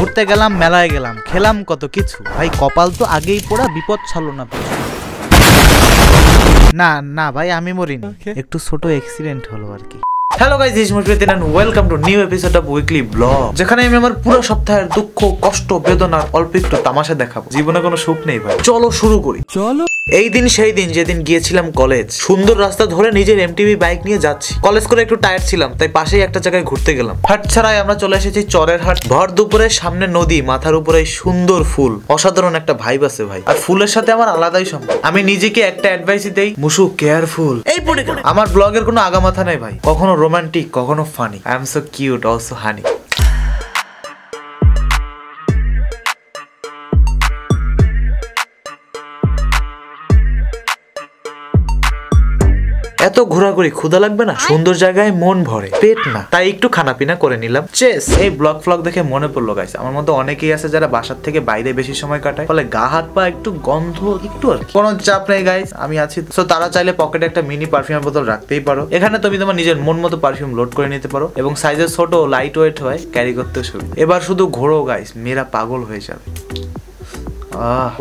ঘুরতে গেলাম, মেলায় গেলাম, খেলাম কত কিছু। ভাই কপাল তো আগেই পড়া, বিপদ ছাড়লো না। না না ভাই, আমি মরিনি, একটু ছোট অ্যাক্সিডেন্ট হলো আর কি। Hello guys, this is Mushfiq and welcome to new episode of weekly blog, যেখানে আমি আমার পুরো সপ্তাহের দুঃখ, কষ্ট, বেদনার অল্প একটু তামাশা দেখাবো। জীবনে কোনো সুখ নেই ভাই, চলো শুরু করি। চলো। এই দিন সেই দিন যেদিন গিয়েছিলাম কলেজ। সুন্দর রাস্তা ধরে নিজের এমটিভি বাইক নিয়ে যাচ্ছি। কলেজ করে একটু টায়ার্ড ছিলাম, তাই পাশেই একটা জায়গায় ঘুরতে গেলাম। হাট ছাড়াই আমরা চলে এসেছি চরের হাট। ভর দুপুরে সামনে নদী, মাথার উপরে সুন্দর ফুল, অসাধারণ একটা ভাইব আছে ভাই। আর ফুলের সাথে আমার আলাদাই সম্পর্ক। আমি নিজেকে একটা অ্যাডভাইসই দেই, মুসু কেয়ারফুল। এই পড়ে গেল। আমার ব্লগের কোনো আগামাথা নাই ভাই, কখনো রোমান্টিক, কখনো funny. I am so cute, also honey. এত ঘোরাঘুরি ক্ষুধা লাগবে না? সুন্দর জায়গায় মন ভরে, পেট না, তাই একটু খানা পিনা করে নিলাম। চেস। এই ব্লগ ফ্লগ দেখে মনে পড়লো গাইস, আমার মতো অনেকেই আছে যারা বাসার থেকে বাইরে বেশি সময় কাটায়, ফলে গা হাত পা একটু গন্ধ, একটু আর কোনো চাপ নেই গাইস, আমি আছি। তো তারা চাইলে পকেটে একটা মিনি পারফিউমের বোতল রাখতেই পারো। এখানে তুমি তোমার নিজের মন মতো পারফিউম লোড করে নিতে পারো, এবং সাইজের ছোট, লাইট ওয়েট হয়, ক্যারি করতে সুবিধা। এবার শুধু ঘোরো গাইস, মেয়েরা পাগল হয়ে যাবে।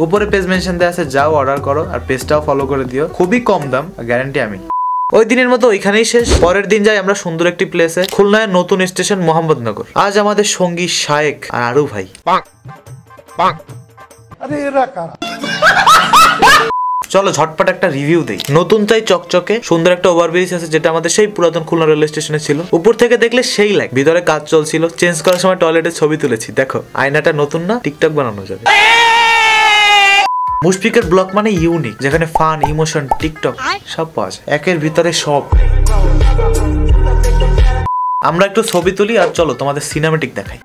উপরে পেজ মেনশন দেওয়া আছে, যাও অর্ডার করো, আর পেজটাও ফলো করে দিও, খুবই কম দাম, গ্যারান্টি আমি। ওই দিনের মতো ওইখানেই শেষ। পরের দিন যাই আমরা সুন্দর একটি প্লেসে, খুলনার নতুন স্টেশন মোহাম্মদনগর। আজ আমাদের সঙ্গী শায়েক আর আরু ভাই। চলো ঝটপট একটা রিভিউ দেই। নতুন তাই চকচকে সুন্দর একটা ওভারব্রিজ আছে, যেটা আমাদের সেই পুরাতন খুলনা রেল স্টেশনে ছিল। উপর থেকে দেখলে সেই লাগে। ভিতরে কাজ চলছিল, চেঞ্জ করার সময় টয়লেটের ছবি তুলেছি, দেখো আয়নাটা নতুন না, টিকটক বানানো যাবে। মুশফিকের ব্লগ মানে ইউনিক, যেখানে ফান, ইমোশন, টিকটক সব পাওয়া যায় একের ভিতরে সব। আমরা একটু ছবি তুলি আর চলো তোমাদের সিনেমেটিক দেখাই।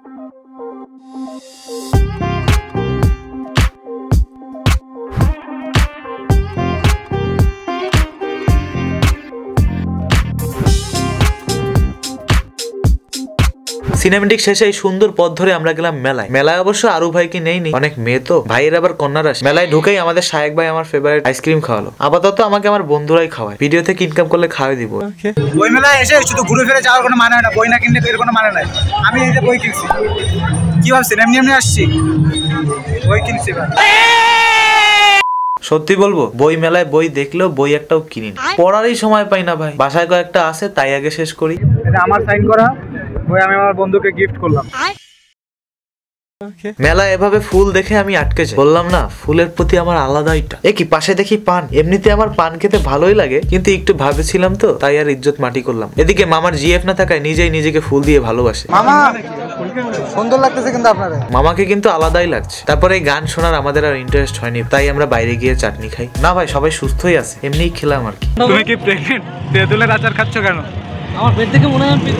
সিনেমেটিক শেষে এই সুন্দর পথ ধরে আমরা গেলাম মেলায়। মেলায় অবশ্য আরু ভাইকে নেইনি, অনেক মেয়ে তো, ভাইয়ের আবার কন্যার আসে। মেলায় ঢুকেই আমাদের শায়েক ভাই আমার ফেভারিট আইসক্রিম খাওয়ালো। আপাতত আমাকে আমার বন্ধুরাই খাওয়ায়, ভিডিও থেকে ইনকাম করলে খাওয়াই দিব। বই মেলায় এসে শুধু ঘুরে ফিরে যাওয়ার কোনো মানে হয় না, বই না কিনলে তো এর কোনো মানে নাই। আমি এই যে বই কিনছি, কি ভাবছেন এমনি এমনি আসছি? বই কিনছি ভাই। সত্যি বলবো, বই মেলায় বই দেখলেও বই একটাও কিনি না, পড়ারই সময় পাই না ভাই। বাসায় কয়েকটা আছে, তাই আগে শেষ করি। এটা আমার সাইন করা বই, আমি আমার বন্ধুকে গিফট করলাম। মেলা এভাবে ফুল দেখে আমি আটকে যাই। বললাম না, ফুলের প্রতি আমার আলাদাইটা। এ কি, পাশে দেখি পান। এমনিতে আমার পান খেতে ভালোই লাগে, কিন্তু একটু ভাবেছিলাম তো, তাই আর ইজ্জত মাটি করলাম। এদিকে মামার জিএফ না থাকায় নিজেই নিজেকে ফুল দিয়ে ভালোবাসে। মামা সুন্দর লাগতেছে কিন্তু আপনারে। মামাকে কিন্তু আলাদাই লাগছে। তারপরে এই গান শোনার আমাদের আর ইন্টারেস্ট হয়নি, তাই আমরা বাইরে গিয়ে চাটনি খাই। না ভাই, সবাই সুস্থই আছে, এমনিই খেলাম আর কি। তুমি কি প্রেগনেন্ট? তেঁতুলের আচার খাচ্ছ কেন? আমার পেট থেকে মনে হয় পেট।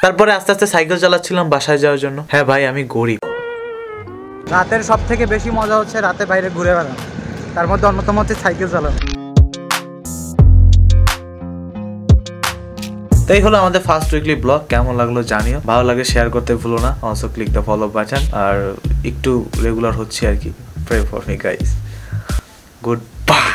তারপরে আস্তে আস্তে সাইকেল চালাচ্ছিলাম বাসায় যাওয়ার জন্য। হ্যাঁ ভাই, আমি গরিব। রাতের সব থেকে বেশি মজা হচ্ছে রাতে বাইরে ঘুরে বেড়ানো, তার মধ্যে অন্যতম হচ্ছে সাইকেল চালানো। তাই হলো আমাদের ফার্স্ট উইকলি ব্লগ। কেমন লাগলো জানিও, ভালো লাগে শেয়ার করতে ভুলো না। Also click the follow button. আর একটু রেগুলার হচ্ছে আর কি। Pray for me guys. Good bye.